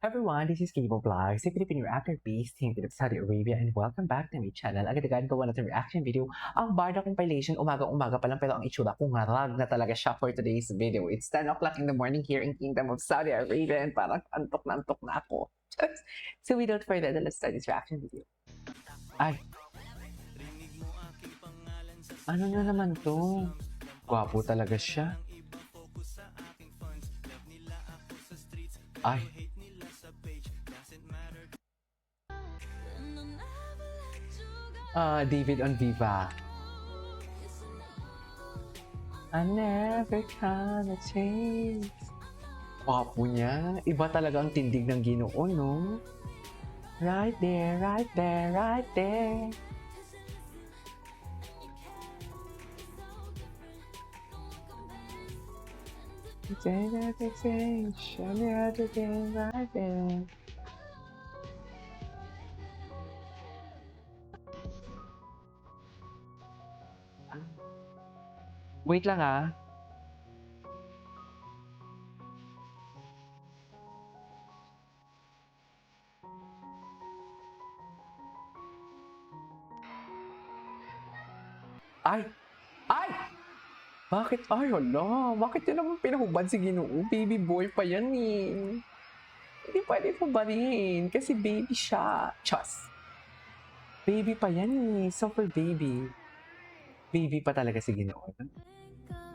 Everyone, this is Cable Vlogs, a Filipino actor based in Saudi Arabia, and welcome back to my channel. Agad-agad gawa natin reaction video ang Barda compilation. Umaga-umaga pa lang pero ang itsura kung ngarag na talaga siya for today's video. It's 10 o'clock in the morning here in Kingdom of Saudi Arabia and parang antok na ako. So without further ado, let's start this reaction video. Ay, ano na naman to? Gwapo talaga siya. Ay, David on Viva. I never gonna change. Wapo niya. Iba talaga ang tindig ng Ginoo, no? Right there, right there, right there. Show me how to get right there. Wait lang ah. Ay! Ay! Bakit? Ay, hala. Bakit yun naman pinahubad si Ginoo? Baby boy pa yan eh. Hindi pwede hubarin kasi baby siya. Chos. Baby pa yan eh. Super baby. Baby pa talaga si Ginoo.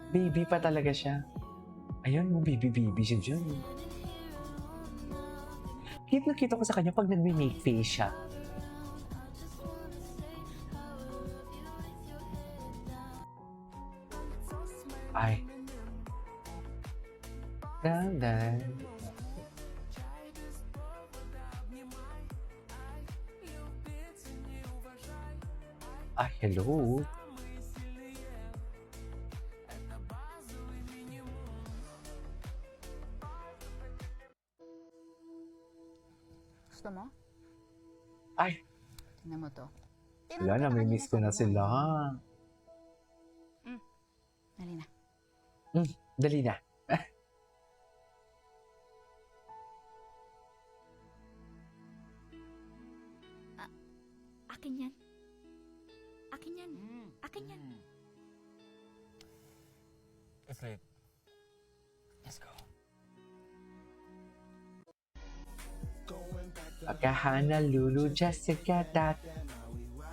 Baby pa talaga siya. Ayun mo, baby siya dyan. Cute na cute ako sa kanya pag nag-make face siya. Ay. Dandan. Ay, hello. Gusto mo? Ay, Tingnan mo to. wala na, may miss ko na sila. Dali na. Dali na. Akin yan. Akin yan. Akin yan. It's late. Let's go. Pagkahana, Lulu, just to get that.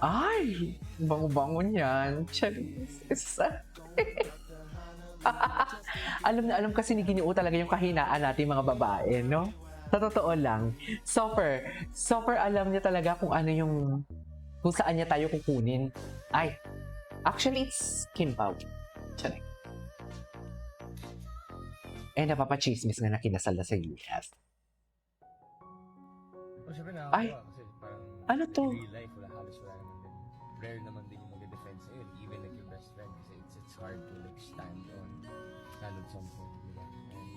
Ay! Bango-bango niyan. Charis. Alam na alam kasi ni Ginoo talaga yung kahinaan natin mga babae, no? Sa totoo lang. Super alam niya talaga kung ano yung kung saan niya tayo kukunin. Ay, actually it's Kim Pao. Charing. Eh, napapachismis nga na kinasal na sa US. Oh, syempre Ay! nakakatawa kasi parang Ano to? in real life, halos wala naman din. Rare naman din yung mag-defend sa'yo, even like your best friend kasi it's hard to like stand on something, di ba? And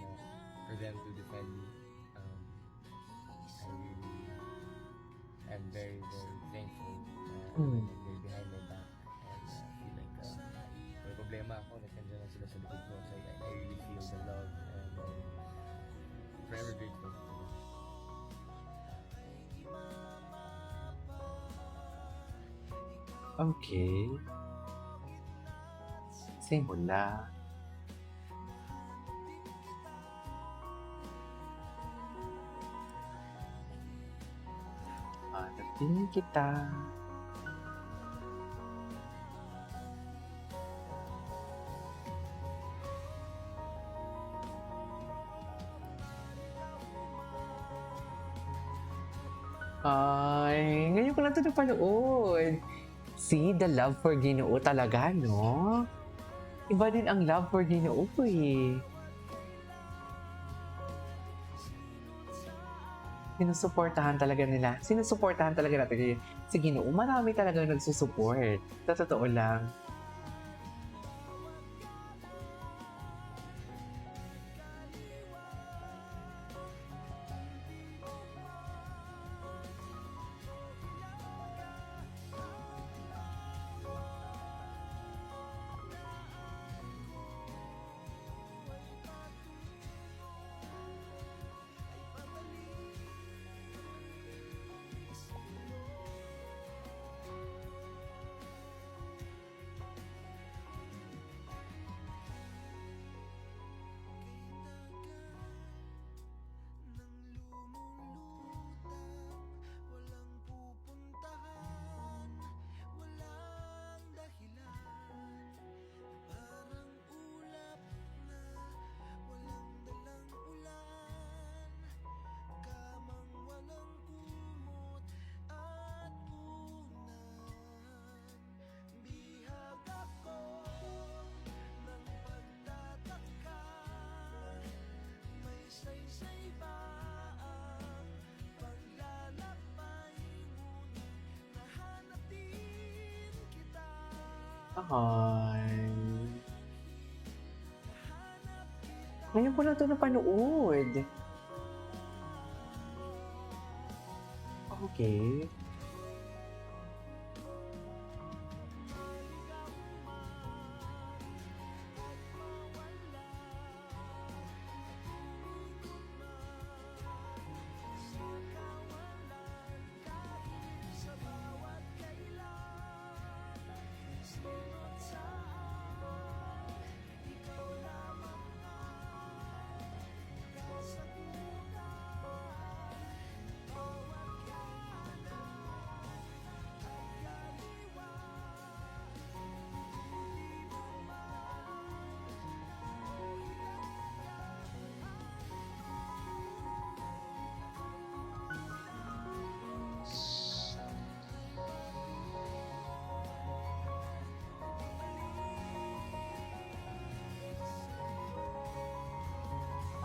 for them to defend you, I'm very, very thankful when they're behind my back and feel like may problema ako, nandiyan lang sila sa likod ko. So I really feel the love and forever grateful. Okay. Simula. Hanapin kita. Ay, ngayon ko lang ito napanood. See, the love for Ginoo talaga, no? Iba din ang love for Ginoo ko eh. Sinusuportahan talaga natin si Ginoo. Marami talaga nagsusupport. Sa totoo lang. Hi. Ngayon ko na ito napanood. Okay.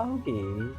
Okay.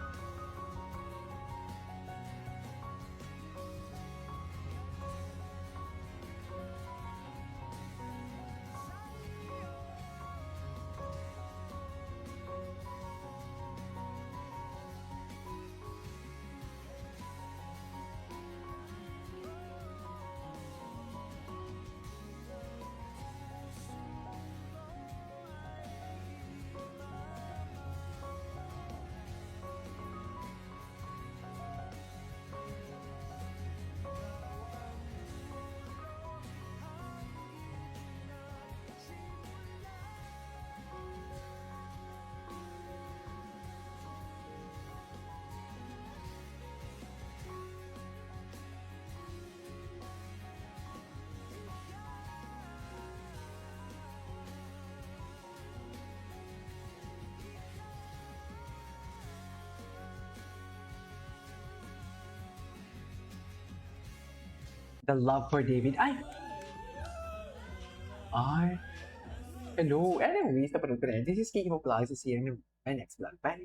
The love for David. Ay! Ay! Hello. Anyways, napanood ko na yan. This is Kiko Vlogs. See you in my next vlog. Bye!